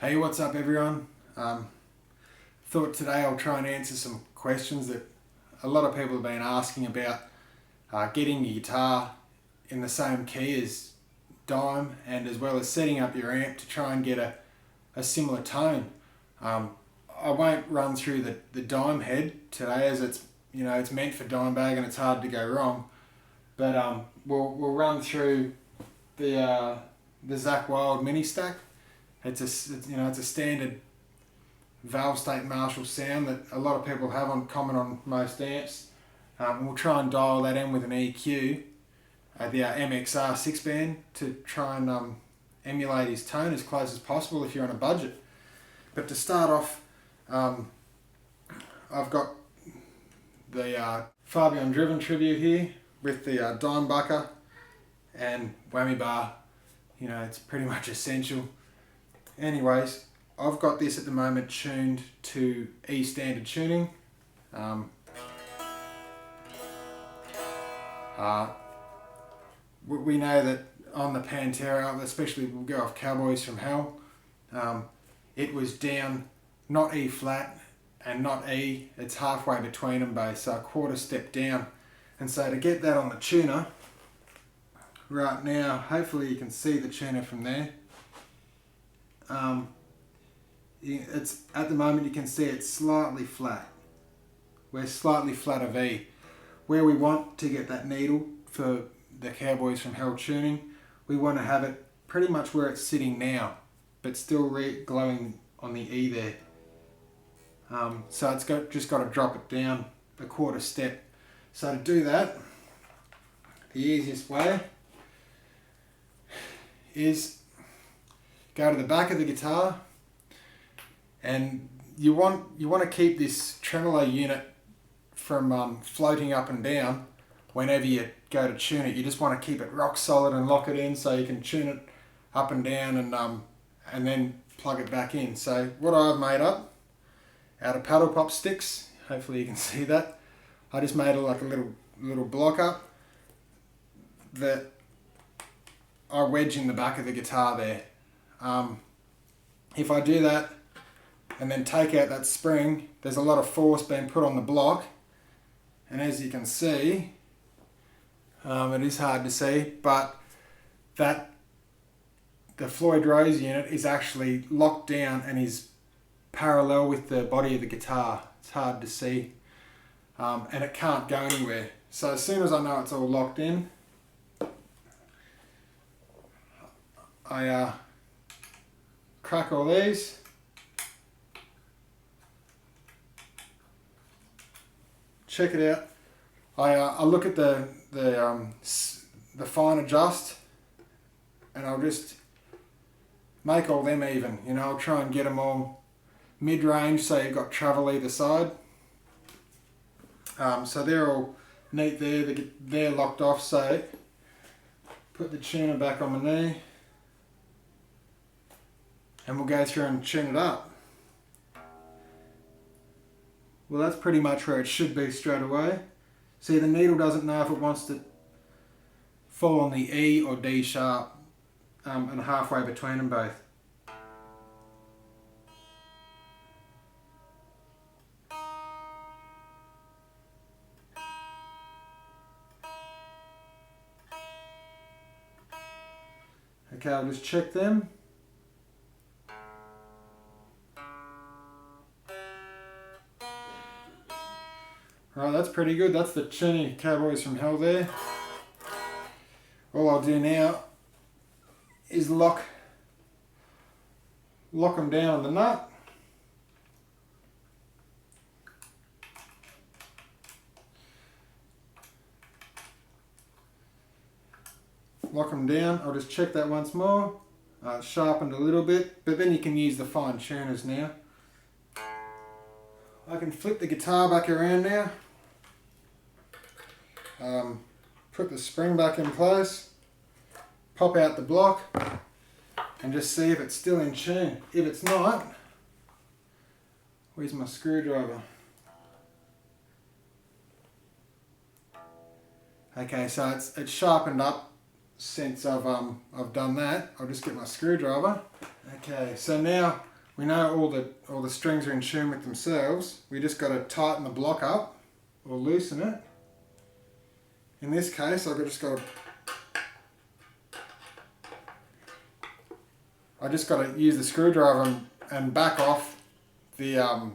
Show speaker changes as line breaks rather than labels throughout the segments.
Hey, what's up everyone? Thought today I'll try and answer some questions that a lot of people have been asking about getting your guitar in the same key as Dime, and as well as setting up your amp to try and get a similar tone. I won't run through the Dime head today, as it's meant for Dimebag and it's hard to go wrong. But we'll run through the Zach Wild mini stack. It's a standard valve state Marshall sound that a lot of people have on common on most amps. And we'll try and dial that in with an EQ, the MXR 6-band, to try and emulate his tone as close as possible if you're on a budget. But to start off, I've got the Far Beyond Driven tribute here with the dime bucker and whammy bar. It's pretty much essential. Anyways, I've got this at the moment tuned to E standard tuning. We know that on the Pantera, especially we'll go off Cowboys from Hell, it was down, not E flat and not E, it's halfway between them both, so a quarter step down. And so to get that on the tuner, right now, hopefully you can see the tuner from there. It's at the moment you can see it's slightly flat. We're slightly flat of E. Where we want to get that needle for the Cowboys from Hell tuning, we want to have it pretty much where it's sitting now, but still glowing on the E there. So it's just got to drop it down a quarter step. So to do that, the easiest way is go to the back of the guitar, and you want to keep this tremolo unit from floating up and down whenever you go to tune it. You just want to keep it rock solid and lock it in so you can tune it up and down and then plug it back in. So what I've made up out of paddle pop sticks, hopefully you can see that, I just made like a little block up that I wedge in the back of the guitar there. If I do that and then take out that spring, there's a lot of force being put on the block, and as you can see, it is hard to see, but the Floyd Rose unit is actually locked down and is parallel with the body of the guitar. It's hard to see, and it can't go anywhere. So as soon as I know it's all locked in, I crack all these. Check it out. I look at the fine adjust, and I'll just make all them even. I'll try and get them all mid-range so you've got travel either side. So they're all neat there. They're locked off. So put the tuner back on my knee, and we'll go through and tune it up. Well, that's pretty much where it should be straight away. See, the needle doesn't know if it wants to fall on the E or D sharp, and halfway between them both. Okay, I'll just check them. Right, that's pretty good. That's the tuning Cowboys from Hell there. All I'll do now is lock them down on the nut. Lock them down. I'll just check that once more. It's sharpened a little bit, but then you can use the fine tuners now. I can flip the guitar back around now. Put the spring back in place. Pop out the block and just see if it's still in tune. If it's not, where's my screwdriver? Okay, so it's sharpened up since I've done that. I'll just get my screwdriver. Okay, so now we know all the strings are in tune with themselves. We just got to tighten the block up or loosen it. In this case, I just got to use the screwdriver and back off the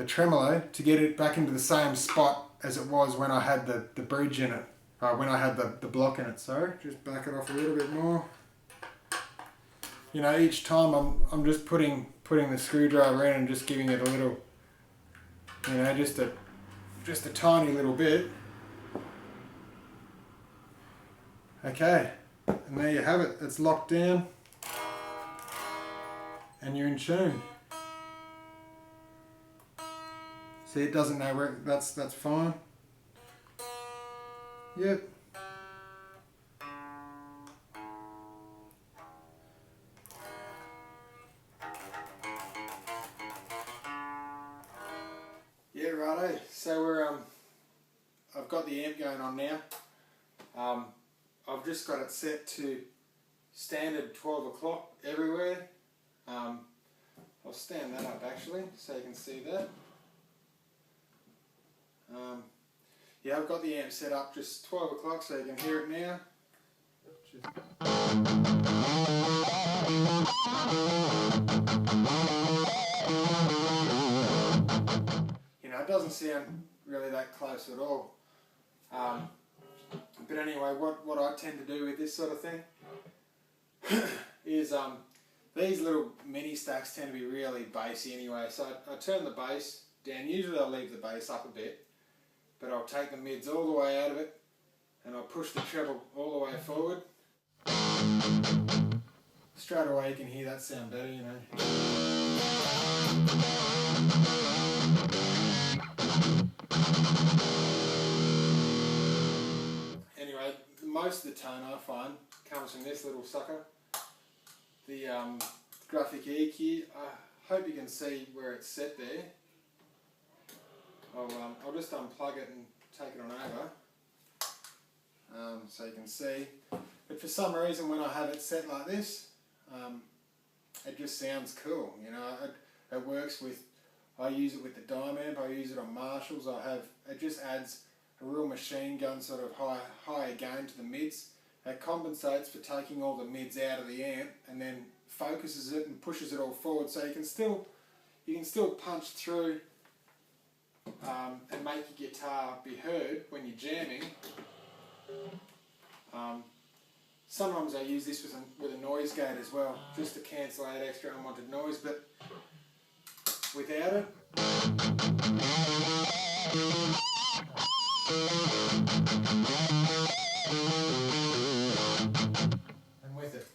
tremolo to get it back into the same spot as it was when I had the bridge in it. When I had the block in it. Sorry, just back it off a little bit more. You know, each time I'm just putting the screwdriver in and just giving it a little, you know, just a tiny little bit. Okay, and there you have it. It's locked down, and you're in tune. See, it doesn't know where. That's fine. Yep. Yeah, righto. So I've got the amp going on now. I've just got it set to standard 12 o'clock everywhere. I'll stand that up actually, so you can see that. Yeah, I've got the amp set up just 12 o'clock, so you can hear it now. You know, it doesn't sound really that close at all. But anyway, what I tend to do with this sort of thing is these little mini stacks tend to be really bassy anyway, so I turn the bass down. Usually I'll leave the bass up a bit, but I'll take the mids all the way out of it and I'll push the treble all the way forward. Straight away you can hear that sound better, you know. Anyway, most of the tone I find comes from this little sucker, the graphic EQ. I hope you can see where it's set there. I'll just unplug it and take it on over so you can see. But for some reason when I have it set like this, it just sounds cool. You know, it works with. I use it with the Dimebag. I use it on Marshalls. It just adds a real machine gun sort of higher gain to the mids. It compensates for taking all the mids out of the amp and then focuses it and pushes it all forward, so you can still punch through and make your guitar be heard when you're jamming. Sometimes I use this with a noise gate as well, just to cancel out extra unwanted noise, but without it, and with it.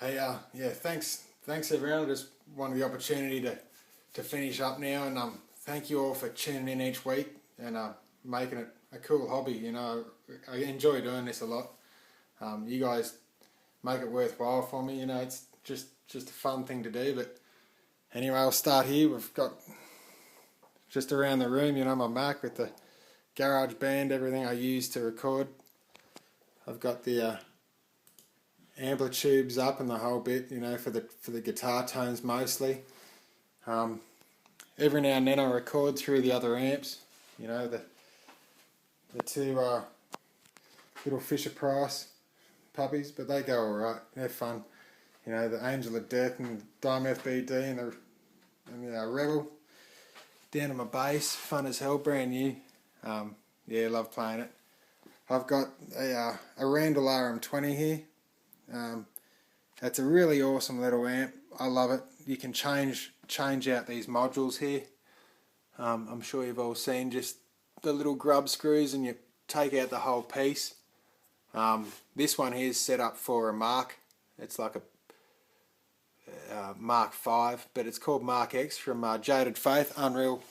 Hey, yeah, thanks everyone. I just wanted the opportunity to finish up now, and thank you all for tuning in each week and making it a cool hobby. You know, I enjoy doing this a lot. You guys make it worthwhile for me. You know, it's just a fun thing to do. But anyway, I'll start here. We've got just around the room, you know, my Mac with the garage band, everything I use to record. I've got the amplitudes up and the whole bit, you know, for the guitar tones mostly. Every now and then I record through the other amps, you know, the two little Fisher Price puppies, but they go alright, they're fun. You know, the Angel of Death and Dime FBD and the Rebel down to my bass, fun as hell, brand new. Yeah, love playing it. I've got a Randall RM20 here. It's a really awesome little amp. I love it. You can change out these modules here. I'm sure you've all seen just the little grub screws, and you take out the whole piece. This one here is set up for a Mark. It's like a Mark 5, but it's called Mark X from Jaded Faith. Unreal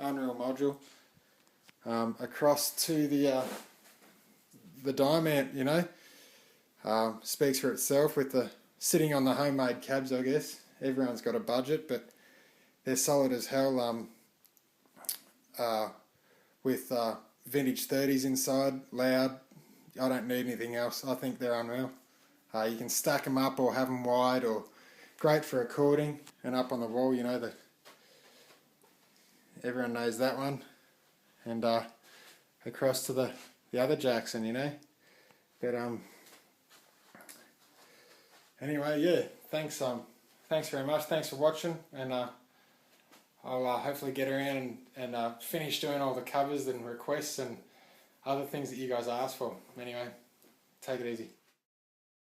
module. across to the Dimebag, you know. Speaks for itself with the sitting on the homemade cabs, I guess. Everyone's got a budget, but they're solid as hell. With vintage 30s inside, loud. I don't need anything else. I think they're unreal. You can stack them up or have them wide, or great for recording and up on the wall, you know, everyone knows that one. And across to the other Jackson, you know. But anyway, yeah, thanks very much. Thanks for watching, and I'll hopefully get around and finish doing all the covers and requests and other things that you guys asked for. Anyway, take it easy.